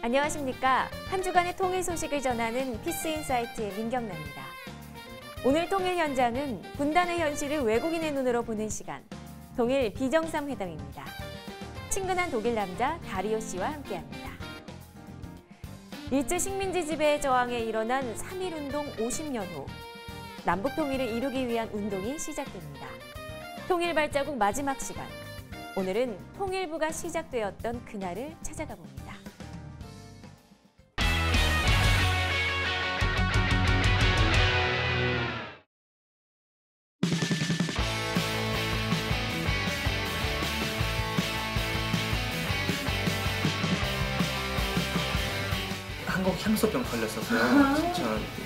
안녕하십니까. 한 주간의 통일 소식을 전하는 피스인사이트의 민경란입니다. 오늘 통일 현장은 분단의 현실을 외국인의 눈으로 보는 시간, 통일 비정상회담입니다. 친근한 독일 남자 다리오 씨와 함께합니다. 일제 식민지 지배의 저항에 일어난 3.1운동 50년 후 남북 통일을 이루기 위한 운동이 시작됩니다. 통일 발자국 마지막 시간, 오늘은 통일부가 시작되었던 그날을 찾아가 봅니다. 한국 향수병 걸렸었어요. 진짜.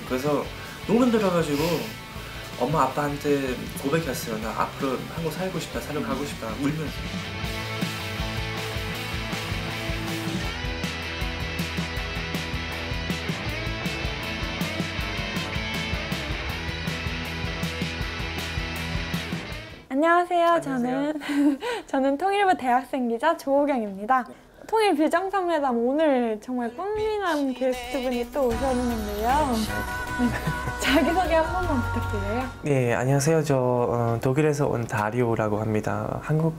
그래서 너무 힘들어가지고 엄마 아빠한테 고백했어요. 나 앞으로 한국 살고 싶다, 살러 가고 싶다, 울면서. 안녕하세요. 저는 통일부 대학생 기자 조호경입니다. 통일 비정상회담 오늘 정말 꽃미남 게스트분이 또 오셨는데요. 자기소개 한 번만 부탁드려요. 네, 안녕하세요. 저 독일에서 온 다리오라고 합니다. 한국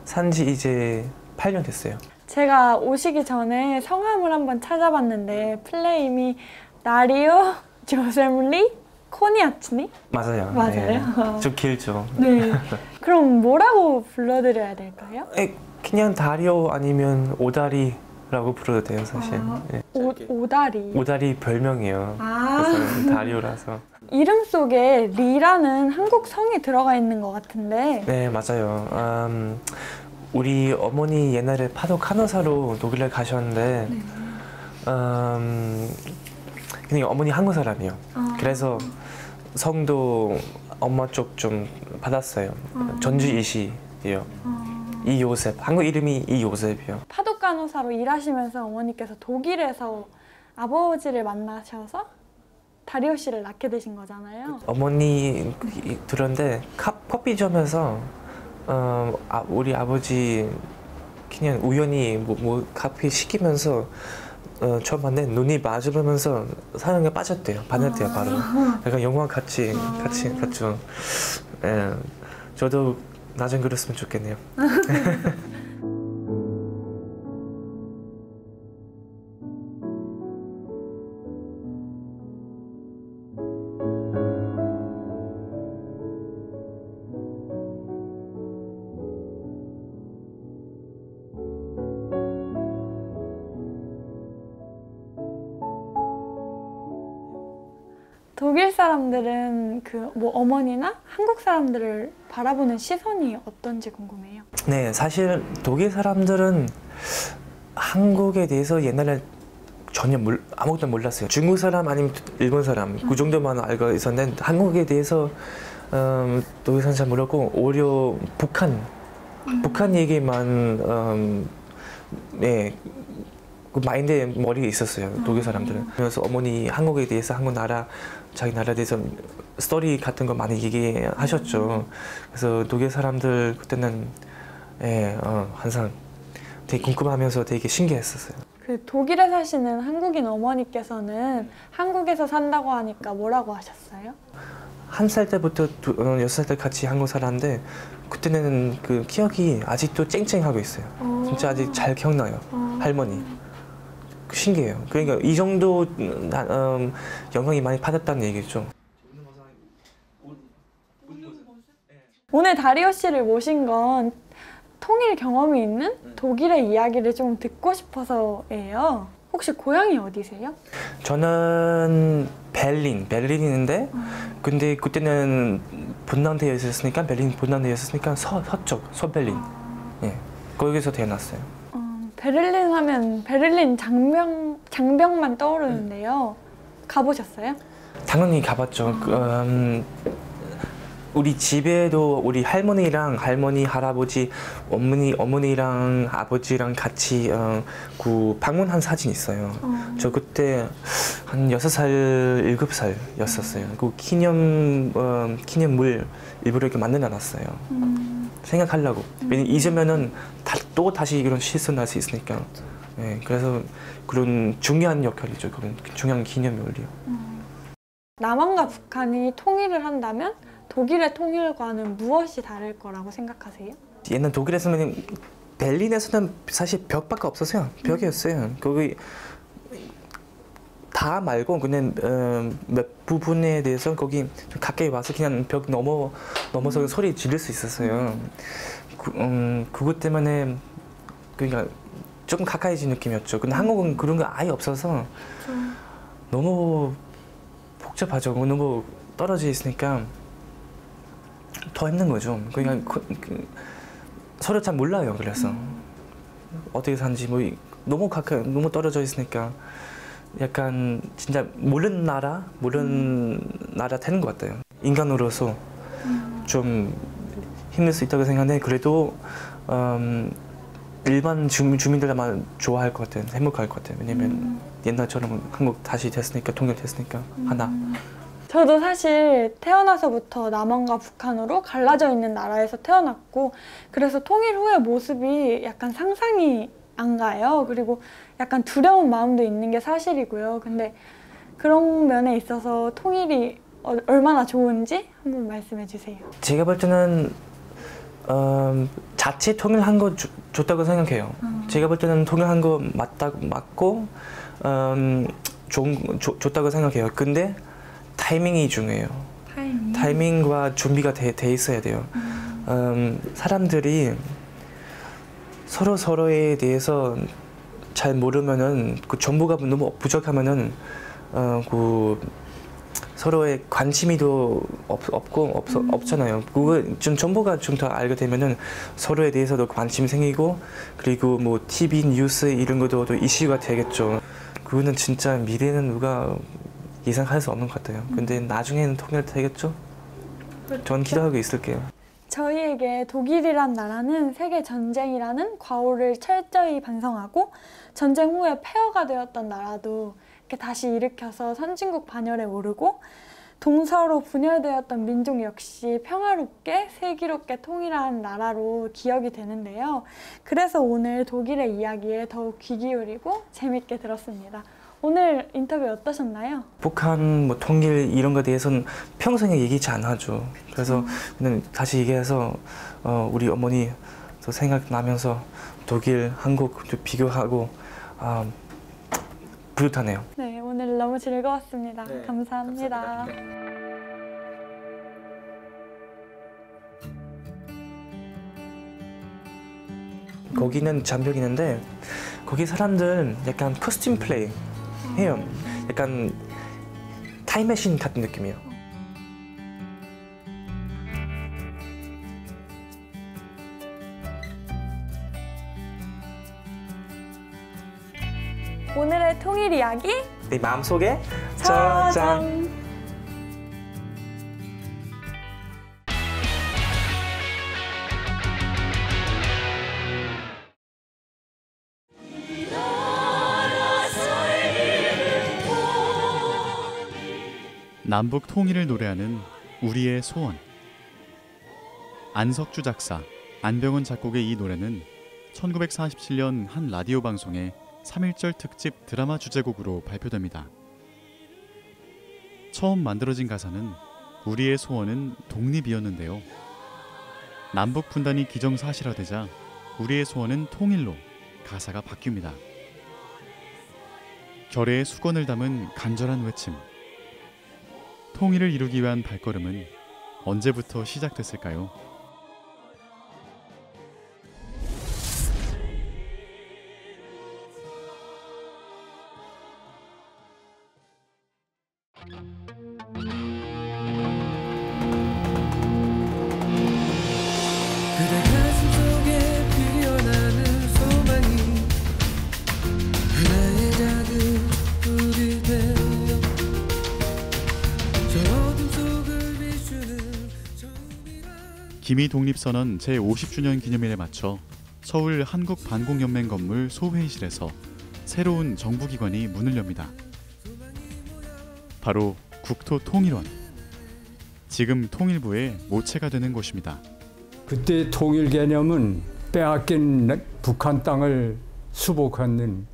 산지 이제 8년 됐어요. 제가 오시기 전에 성함을 한번 찾아봤는데 플레임이 나리오 조셈리 코니아츠니? 맞아요. 맞아요. 네. 좀 길죠. 네. 그럼 뭐라고 불러드려야 될까요? 그냥 다리오 아니면 오다리라고 불러도 돼요, 사실. 네. 오다리. 오다리 별명이에요. 그래서 다리오라서. 이름 속에 리라는 한국 성이 들어가 있는 것 같은데. 네, 맞아요. 우리 어머니 옛날에 파독 간호사로 독일에 가셨는데 그냥 어머니 한국 사람이요. 그래서 성도 엄마 쪽 좀 받았어요. 전주 이시예요. 이요셉. 한국 이름이 이요셉이요. 파독 간호사로 일하시면서 어머니께서 독일에서 아버지를 만나셔서 다리오 씨를 낳게 되신 거잖아요. 어머니 들었는데 커피점에서 우리 아버지 그냥 우연히 뭐 커피 시키면서 처음 봤는데 눈이 마주보면서 사랑에 빠졌대요. 반했대요, 바로. 약간 영화 같이 갔죠. 예, 저도 나중에 그랬으면 좋겠네요. 독일 사람들은 뭐 어머니나 한국 사람들을 바라보는 시선이 어떤지 궁금해요. 네, 사실 독일 사람들은 한국에 대해서 옛날에 전혀 아무것도 몰랐어요. 중국 사람 아니면 일본 사람 그 정도만 알고 있었는데 한국에 대해서 독일 사람 잘 몰랐고 오히려 북한 얘기만 네, 그 마인드에 머리에 있었어요. 독일 사람들은. 그래서 어머니 한국에 대해서 한국 나라 자기 나라에 대해서 스토리 같은 거 많이 얘기하셨죠. 그래서 독일 사람들 그때는 항상 되게 궁금하면서 되게 신기했었어요. 그 독일에 사시는 한국인 어머니께서는 한국에서 산다고 하니까 뭐라고 하셨어요? 1살 때부터 6살 때 같이 한국 살았는데 그때는 그 기억이 아직도 쨍쨍하고 있어요. 진짜 아직 잘 기억나요. 할머니. 신기해요. 그러니까 이 정도 영향이 많이 받았다는 얘기죠. 오늘 다리오 씨를 모신 건 통일 경험이 있는 독일의 이야기를 좀 듣고 싶어서예요. 혹시 고향이 어디세요? 저는 베를린인데 근데 그때는 분단되어 있었으니까 베를린 분단되어 있었으니까 서쪽 서베를린 예, 거기서 태어났어요. 베를린 하면 베를린 장벽만 떠오르는데요. 가보셨어요? 당연히 가봤죠. 우리 집에도 우리 할머니, 할아버지, 어머니랑 아버지랑 같이 그 방문한 사진 있어요. 저 그때 한 6살, 7살이었었어요. 그 기념물 일부러 이렇게 만들어 놨어요. 생각하려고. 왜냐면 잊으면은 또 다시 이런 실수 날 수 있으니까. 예, 그래서 그런 중요한 역할이죠. 그런 중요한 기념일이요. 남한과 북한이 통일을 한다면 독일의 통일과는 무엇이 다를 거라고 생각하세요? 옛날 독일에서는 베를린에서는 사실 벽밖에 없었어요. 벽이었어요. 거기 다 말고 그냥 몇 부분에 대해서 거기 좀 가까이 와서 그냥 벽 넘어서 소리 지를 수 있었어요. 그것 때문에 그러니까 조금 가까이진 느낌이었죠. 근데 한국은 그런 거 아예 없어서 너무 복잡하죠. 너무 떨어져 있으니까 더 힘든 거죠. 그러니까 서로 잘 몰라요. 그래서 어떻게 사는지 뭐 너무 가까이 너무 떨어져 있으니까 약간 진짜 모르는 나라 되는 것 같아요. 인간으로서 좀 힘들 수 있다고 생각하는데 그래도 일반 주민들만 좋아할 것 같아요. 행복할 것 같아요. 왜냐면 옛날처럼 한국 다시 됐으니까 통일됐으니까 하나. 저도 사실 태어나서부터 남한과 북한으로 갈라져 있는 나라에서 태어났고 그래서 통일 후의 모습이 약간 상상이 안 가요. 그리고 약간 두려운 마음도 있는 게 사실이고요. 근데 그런 면에 있어서 통일이 얼마나 좋은지 한번 말씀해 주세요. 제가 볼 때는 자체 통일한 거 좋다고 생각해요. 제가 볼 때는 통일한 거 맞고 좋다고 생각해요. 근데 타이밍이 중요해요. 타이밍과 준비가 돼 있어야 돼요. 사람들이 서로에 대해서 잘 모르면은 그 정보가 너무 부족하면은 그 서로의 관심이도 없잖아요. 그거 좀 정보가 좀 더 알게 되면은 서로에 대해서도 관심이 생기고 그리고 뭐 TV 뉴스 이런 것도 또 이슈가 되겠죠. 그거는 진짜 미래는 누가 예상할 수 없는 것 같아요. 근데 나중에는 통일되겠죠? 전 기대하고 있을게요. 저희에게 독일이란 나라는 세계 전쟁이라는 과오를 철저히 반성하고 전쟁 후에 폐허가 되었던 나라도 이렇게 다시 일으켜서 선진국 반열에 오르고 동서로 분열되었던 민족 역시 평화롭게 슬기롭게 통일한 나라로 기억이 되는데요. 그래서 오늘 독일의 이야기에 더욱 귀 기울이고 재밌게 들었습니다. 오늘 인터뷰 어떠셨나요? 북한 뭐 통일 이런 거에 대해서는 평생에 얘기 잘 안 하죠. 그래서 그냥 다시 얘기해서 우리 어머니 생각나면서 독일, 한국 비교하고 뿌듯하네요. 네, 오늘 너무 즐거웠습니다. 네, 감사합니다. 감사합니다. 거기는 장벽이 있는데 거기 사람들 약간 코스튬 플레이 해요. 약간 타임머신 같은 느낌이에요. 오늘의 통일 이야기 내 마음속에 저장. 남북 통일을 노래하는 우리의 소원. 안석주 작사, 안병훈 작곡의 이 노래는 1947년 한 라디오 방송의 3.1절 특집 드라마 주제곡으로 발표됩니다. 처음 만들어진 가사는 우리의 소원은 독립이었는데요. 남북 분단이 기정사실화되자 우리의 소원은 통일로 가사가 바뀝니다. 결의의 수건을 담은 간절한 외침. 통일을 이루기 위한 발걸음은 언제부터 시작됐을까요? 그대 가슴 속에 피어나는 소망이 하나의 작은 불이 되어 저 어둠 속을 비추는 처음이란 기미 독립선언 제50주년 기념일에 맞춰 서울 한국반공연맹 건물 소회의실에서 새로운 정부기관이 문을 엽니다. 바로 국토통일원. 지금 통일부의 모체가 되는 곳입니다. 그때 통일 개념은 빼앗긴 북한 땅을 수복하는,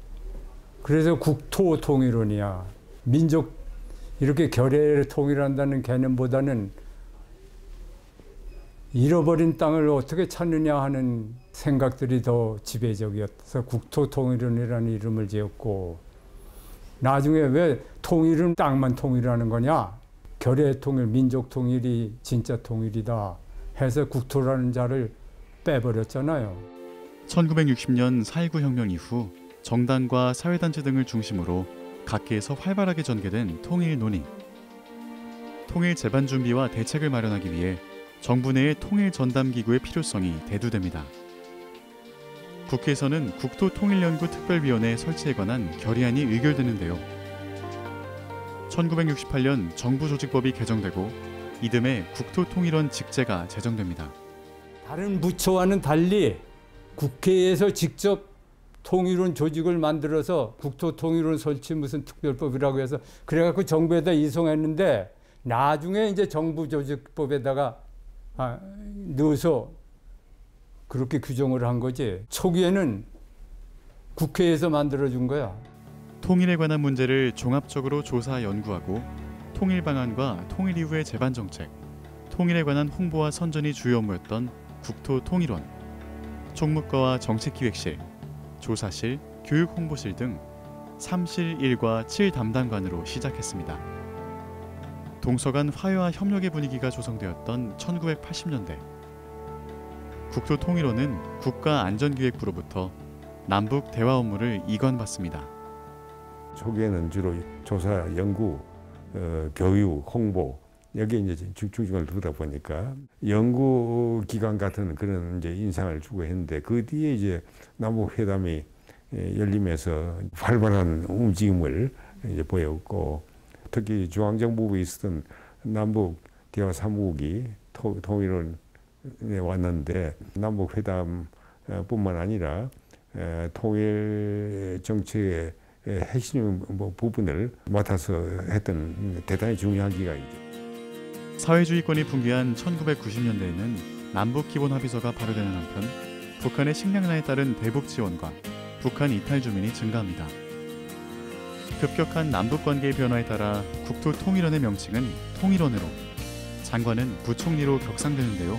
그래서 국토 통일론이야. 민족 이렇게 결의를 통일한다는 개념보다는 잃어버린 땅을 어떻게 찾느냐 하는 생각들이 더 지배적이었어서 국토 통일론이라는 이름을 지었고, 나중에 왜 통일은 땅만 통일하는 거냐? 결의 통일, 민족 통일이 진짜 통일이다 해서 국토라는 자를 빼버렸잖아요. 1960년 4.19 혁명 이후 정당과 사회단체 등을 중심으로 각계에서 활발하게 전개된 통일 논의. 통일 재반 준비와 대책을 마련하기 위해 정부 내의 통일 전담 기구의 필요성이 대두됩니다. 국회에서는 국토통일연구 특별위원회 설치에 관한 결의안이 의결되는데요. 1968년 정부조직법이 개정되고 이듬해 국토통일원 직제가 제정됩니다. 다른 부처와는 달리 국회에서 직접 통일원 조직을 만들어서 국토통일원 설치 무슨 특별법이라고 해서 그래갖고 정부에다 이송했는데, 나중에 이제 정부조직법에다가 넣어서 그렇게 규정을 한 거지. 초기에는 국회에서 만들어준 거야. 통일에 관한 문제를 종합적으로 조사 연구하고 통일 방안과 통일 이후의 재반 정책, 통일에 관한 홍보와 선전이 주요 업무였던 국토통일원. 총무과와 정책기획실, 조사실, 교육홍보실 등 3실 1과 7 담당관으로 시작했습니다. 동서간 화해와 협력의 분위기가 조성되었던 1980년대. 국토통일원은 국가안전기획부로부터 남북 대화 업무를 이관받습니다. 초기에는 주로 조사, 연구, 교육, 홍보 여기에 이제 중점을 두다 보니까 연구기관 같은 그런 이제 인상을 주고 했는데, 그 뒤에 이제 남북 회담이 열리면서 활발한 움직임을 이제 보였고, 특히 중앙정부부에 있었던 남북 대화 사무국이 통일원에 왔는데, 남북 회담뿐만 아니라 통일 정책의 핵심 부분을 맡아서 했던 대단히 중요한 기간이죠. 사회주의권이 붕괴한 1990년대에는 남북기본합의서가 발효되는 한편 북한의 식량난에 따른 대북 지원과 북한 이탈 주민이 증가합니다. 급격한 남북관계의 변화에 따라 국토통일원의 명칭은 통일원으로, 장관은 부총리로 격상되는데요.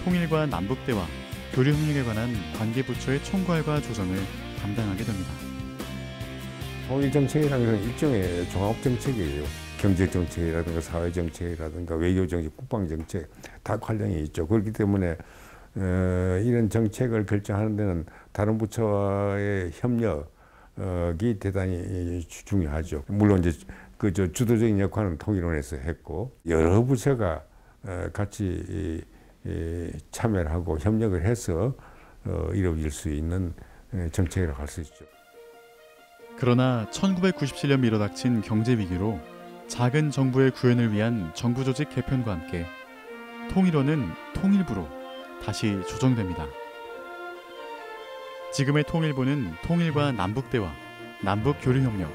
통일과 남북대화, 교류협력에 관한 관계부처의 총괄과 조정을 담당하게 됩니다. 통일정책이라는 것은 일종의 종합정책이에요. 경제정책이라든가 사회정책이라든가 외교정책, 국방정책 다 관련이 있죠. 그렇기 때문에 이런 정책을 결정하는 데는 다른 부처와의 협력이 대단히 중요하죠. 물론 이제 그 주도적인 역할은 통일원에서 했고, 여러 부처가 같이 참여를 하고 협력을 해서 이루어질 수 있는 정책이라고 할 수 있죠. 그러나 1997년 밀어닥친 경제 위기로 작은 정부의 구현을 위한 정부 조직 개편과 함께 통일원은 통일부로 다시 조정됩니다. 지금의 통일부는 통일과 남북대화, 남북교류협력,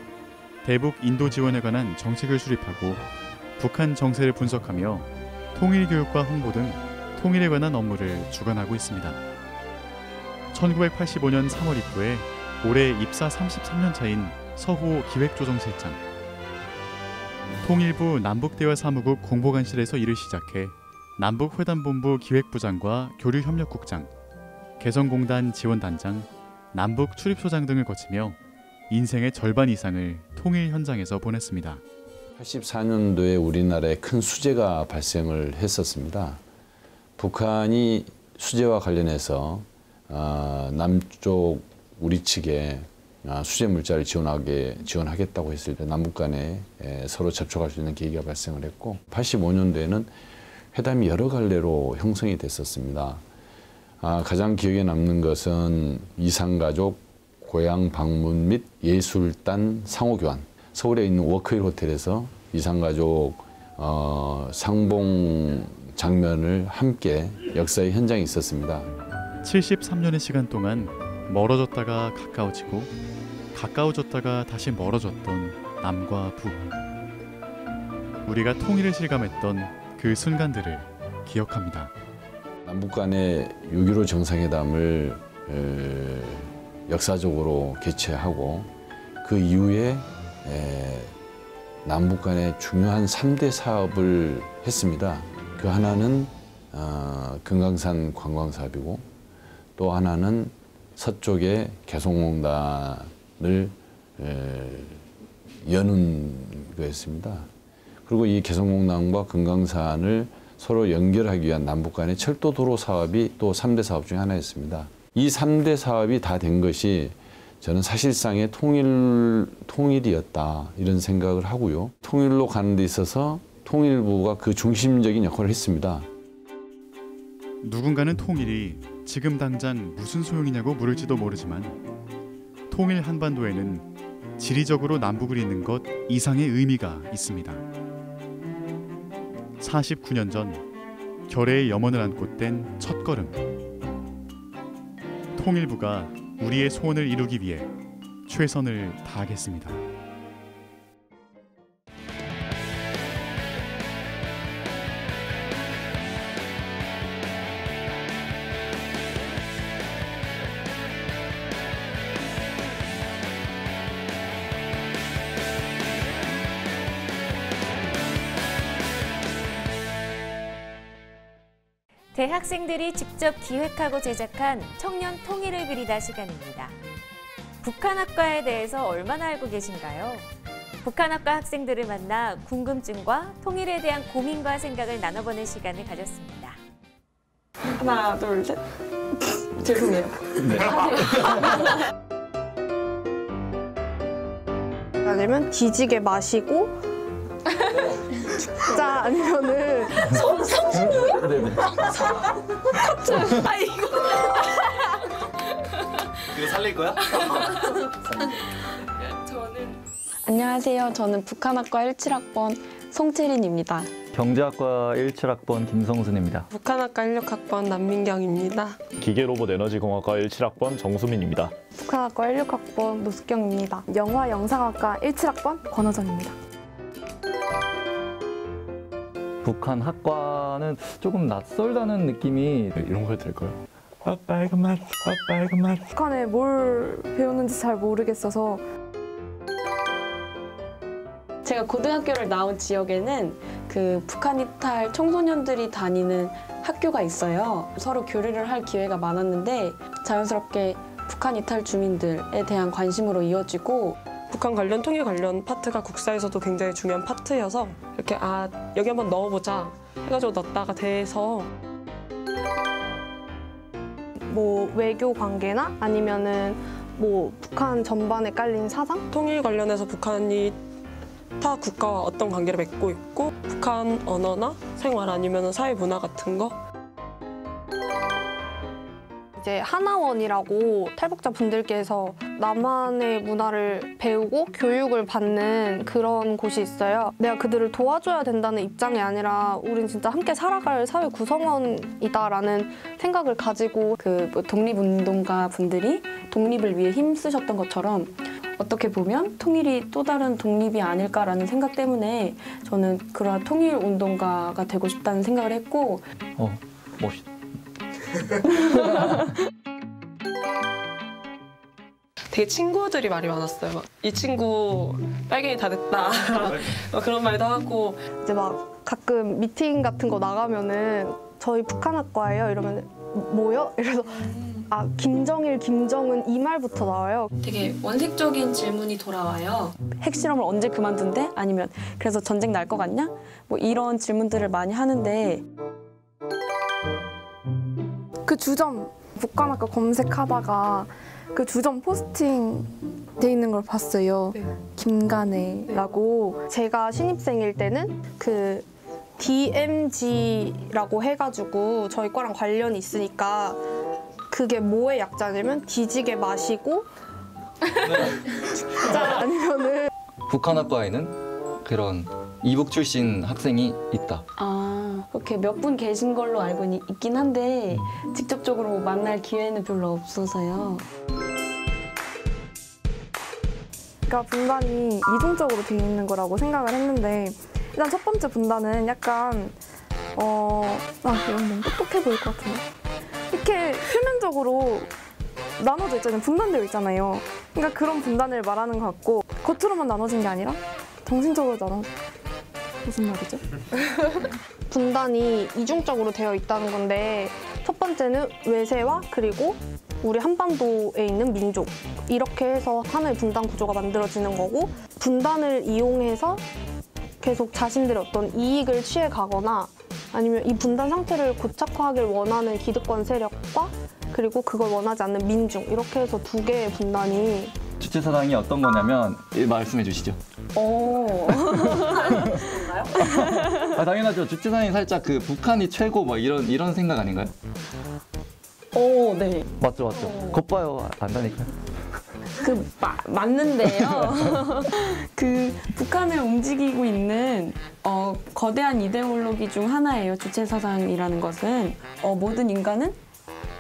대북 인도 지원에 관한 정책을 수립하고 북한 정세를 분석하며 통일교육과 홍보 등 통일에 관한 업무를 주관하고 있습니다. 1985년 3월 입구에 올해 입사 33년 차인 서호 기획조정실장, 통일부 남북대화사무국 공보관실에서 일을 시작해 남북회담본부 기획부장과 교류협력국장, 개성공단 지원단장, 남북출입소장 등을 거치며 인생의 절반 이상을 통일 현장에서 보냈습니다. 84년도에 우리나라에 큰 수재가 발생을 했었습니다. 북한이 수재와 관련해서 남쪽 우리 측에 수재 물자를 지원하겠다고 했을 때 남북 간에 서로 접촉할 수 있는 계기가 발생을 했고, 85년도에는 회담이 여러 갈래로 형성이 됐었습니다. 가장 기억에 남는 것은 이산가족 고향 방문 및 예술단 상호교환. 서울에 있는 워크힐 호텔에서 이산가족 상봉 장면을 함께 역사의 현장에 있었습니다. 73년의 시간 동안 멀어졌다가 가까워지고 가까워졌다가 다시 멀어졌던 남과 북. 우리가 통일을 실감했던 그 순간들을 기억합니다. 남북 간의 6.15 정상회담을 역사적으로 개최하고 그 이후에 남북 간의 중요한 3대 사업을 했습니다. 그 하나는 금강산 관광 사업이고 또 하나는 서쪽의 개성공단을 여는 거였습니다. 그리고 이 개성공단과 금강산을 서로 연결하기 위한 남북 간의 철도 도로 사업이 또 3대 사업 중에 하나였습니다. 이 3대 사업이 다 된 것이 저는 사실상의 통일이었다 이런 생각을 하고요. 통일로 가는 데 있어서 통일부가 그 중심적인 역할을 했습니다. 누군가는 통일이 지금 당장 무슨 소용이냐고 물을지도 모르지만 통일 한반도에는 지리적으로 남북을 잇는 것 이상의 의미가 있습니다. 49년 전 결의의 염원을 안고 뗀 첫걸음. 통일부가 우리의 소원을 이루기 위해 최선을 다하겠습니다. 대학생들이 직접 기획하고 제작한 청년 통일을 그리다 시간입니다. 북한학과에 대해서 얼마나 알고 계신가요? 북한학과 학생들을 만나 궁금증과 통일에 대한 고민과 생각을 나눠보는 시간을 가졌습니다. 하나, 둘, 셋. 죄송해요. 아니면 뒤지게 마시고 죽자 아니면은 이거 살릴 거야? 안녕하세요. 저는 북한학과 17학번 송채린입니다. 경제학과 17학번 김성순입니다. 북한학과 16학번 남민경입니다. 기계로봇에너지공학과 17학번 정수민입니다. 북한학과 16학번 노숙경입니다. 영화영상학과 17학번 권호정입니다. 북한학과는 조금 낯설다는 느낌이 이런 거 될까요? 빨간 맛. 북한에 뭘 배우는지 잘 모르겠어서 제가 고등학교를 나온 지역에는 그 북한 이탈 청소년들이 다니는 학교가 있어요. 서로 교류를 할 기회가 많았는데 자연스럽게 북한 이탈 주민들에 대한 관심으로 이어지고 북한 관련 통일 관련 파트가 국사에서도 굉장히 중요한 파트여서 이렇게 여기 한번 넣어보자 해가지고 넣었다가 돼서 뭐 외교 관계나 아니면은 뭐 북한 전반에 깔린 사상? 통일 관련해서 북한이 타 국가와 어떤 관계를 맺고 있고 북한 언어나 생활 아니면 사회 문화 같은 거 이제 하나원이라고 탈북자 분들께서 남한의 문화를 배우고 교육을 받는 그런 곳이 있어요. 내가 그들을 도와줘야 된다는 입장이 아니라 우린 진짜 함께 살아갈 사회 구성원이다라는 생각을 가지고 그 독립운동가 분들이 독립을 위해 힘쓰셨던 것처럼 어떻게 보면 통일이 또 다른 독립이 아닐까라는 생각 때문에 저는 그러한 통일운동가가 되고 싶다는 생각을 했고 멋있다. 되게 친구들이 말이 많았어요. 이 친구 빨갱이 다 됐다. 그런 말도 하고 이제 막 가끔 미팅 같은 거 나가면은 저희 북한학과예요 이러면 뭐요? 이래서 김정일, 김정은 이 말부터 나와요. 되게 원색적인 질문이 돌아와요. 핵실험을 언제 그만둔대? 아니면 그래서 전쟁 날 것 같냐? 뭐 이런 질문들을 많이 하는데 그 주점 북한학과 검색하다가 그 주점 포스팅 돼 있는 걸 봤어요. 김간혜라고. 제가 신입생일 때는 그 DMG라고 해가지고 저희 과랑 관련이 있으니까 그게 뭐의 약자냐면 뒤지게 마시고 죽자 아니면은 북한학과에는 그런 이북 출신 학생이 있다. 그렇게 몇 분 계신 걸로 알고 있긴 한데 직접적으로 만날 기회는 별로 없어서요. 그러니까 분단이 이중적으로 되어 있는 거라고 생각을 했는데 일단 첫 번째 분단은 약간 이건 너무 똑똑해 보일 것 같은데 이렇게 표면적으로 나눠져 있잖아요. 분단되어 있잖아요. 그러니까 그런 분단을 말하는 것 같고 겉으로만 나눠진 게 아니라 정신적으로 무슨 말이죠? 분단이 이중적으로 되어 있다는 건데 첫 번째는 외세와 그리고 우리 한반도에 있는 민족 이렇게 해서 하나의 분단 구조가 만들어지는 거고 분단을 이용해서 계속 자신들의 어떤 이익을 취해 가거나 아니면 이 분단 상태를 고착화하길 원하는 기득권 세력과 그리고 그걸 원하지 않는 민중 이렇게 해서 두 개의 분단이 주체사상이 어떤 거냐면 말씀해 주시죠. 오. 당연하죠. 주체사상이 살짝 그 북한이 최고 뭐 이런 생각 아닌가요? 오, 네. 맞죠. 겉 봐요. 안다니까요. 맞는데요. 그 북한을 움직이고 있는 거대한 이데올로기 중 하나예요. 주체사상이라는 것은 모든 인간은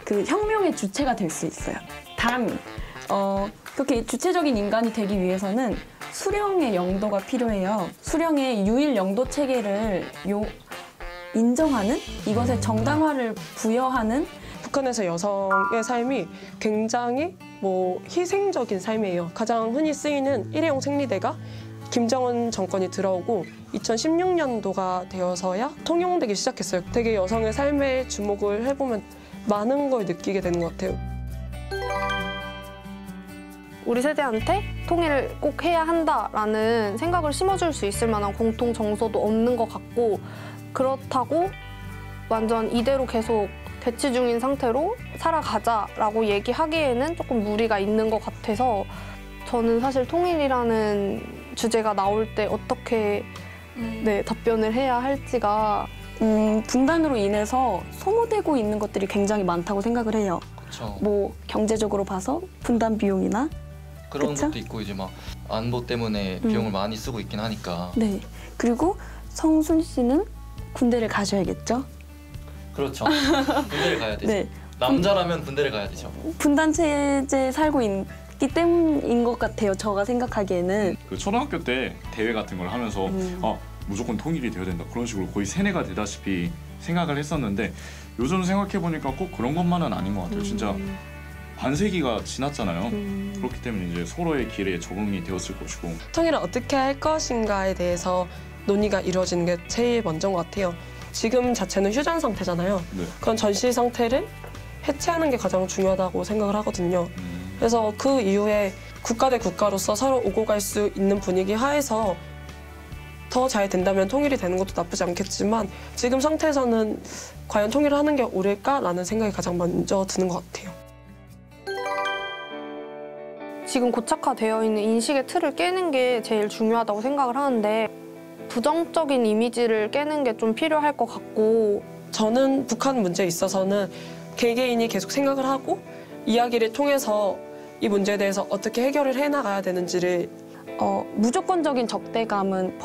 그 혁명의 주체가 될 수 있어요. 단 그렇게 주체적인 인간이 되기 위해서는 수령의 영도가 필요해요. 수령의 유일 영도 체계를 인정하는 이것에 정당화를 부여하는 북한에서 여성의 삶이 굉장히 희생적인 삶이에요. 가장 흔히 쓰이는 일회용 생리대가 김정은 정권이 들어오고 2016년도가 되어서야 통용되기 시작했어요. 되게 여성의 삶에 주목을 해보면 많은 걸 느끼게 되는 것 같아요. 우리 세대한테 통일을 꼭 해야 한다라는 생각을 심어줄 수 있을 만한 공통 정서도 없는 것 같고 그렇다고 완전 이대로 계속 대치 중인 상태로 살아가자라고 얘기하기에는 조금 무리가 있는 것 같아서 저는 사실 통일이라는 주제가 나올 때 어떻게 답변을 해야 할지가 분단으로 인해서 소모되고 있는 것들이 굉장히 많다고 생각을 해요. 그렇죠. 경제적으로 봐서 분단 비용이나 그런 그쵸? 것도 있고 이제 막 안보 때문에 비용을 많이 쓰고 있긴 하니까. 네. 그리고 성순 씨는 군대를 가셔야겠죠? 그렇죠. 군대를 가야 되죠. 네. 남자라면 군대를 가야 되죠. 분단 체제에 살고 있기 때문인 것 같아요. 제가 생각하기에는. 그 초등학교 때 대회 같은 걸 하면서 무조건 통일이 되어야 된다 그런 식으로 거의 세뇌가 되다시피 생각을 했었는데 요즘 생각해 보니까 꼭 그런 것만은 아닌 것 같아요. 진짜 반세기가 지났잖아요. 그렇기 때문에 이제 서로의 길에 적응이 되었을 것이고 통일을 어떻게 할 것인가에 대해서 논의가 이루어지는 게 제일 먼저인 것 같아요. 지금 자체는 휴전 상태잖아요. 네. 그런 전시 상태를 해체하는 게 가장 중요하다고 생각을 하거든요. 그래서 그 이후에 국가 대 국가로서 서로 오고 갈 수 있는 분위기 하에서 더 잘 된다면 통일이 되는 것도 나쁘지 않겠지만 지금 상태에서는 과연 통일을 하는 게 옳을까라는 생각이 가장 먼저 드는 것 같아요. 지금 고착화되어 있는 인식의 틀을 깨는 게 제일 중요하다고 생각을 하는데 부정적인 이미지를 깨는 게 좀 필요할 것 같고 저는 북한 문제에 있어서는 개개인이 계속 생각을 하고 이야기를 통해서 이 문제에 대해서 어떻게 해결을 해나가야 되는지를 무조건적인 적대감은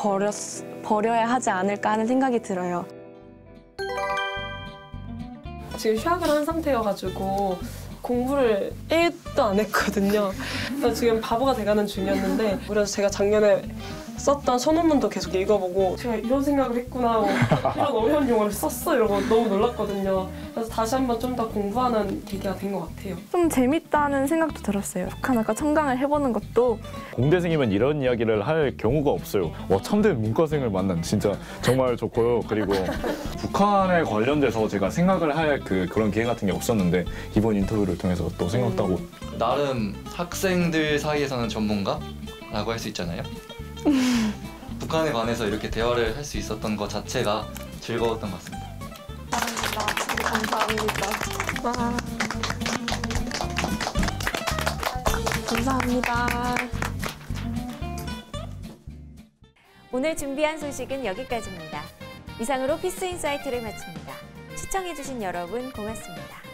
버려야 하지 않을까 하는 생각이 들어요. 지금 휴학을 한 상태여가지고 공부를 1도 안 했거든요. 그래서 지금 바보가 돼가는 중이었는데 그래서 제가 작년에 썼던 소논문도 계속 읽어보고 제가 이런 생각을 했구나, 이런 어려운 용어를 썼어 이러고 너무 놀랐거든요. 그래서 다시 한번 좀 더 공부하는 계기가 된 것 같아요. 좀 재밌다는 생각도 들었어요. 북한어과 청강을 해보는 것도. 공대생이면 이런 이야기를 할 경우가 없어요. 참된 문과생을 만난 진짜 정말 좋고요. 그리고 북한에 관련돼서 제가 생각을 할 그런 기회 같은 게 없었는데 이번 인터뷰를 통해서 또 생각도 하고 나름 학생들 사이에서는 전문가라고 할 수 있잖아요. 북한에 관해서 이렇게 대화를 할 수 있었던 것 자체가 즐거웠던 것 같습니다. 감사합니다. 와. 감사합니다. 오늘 준비한 소식은 여기까지입니다. 이상으로 피스인사이트를 마칩니다. 시청해주신 여러분 고맙습니다.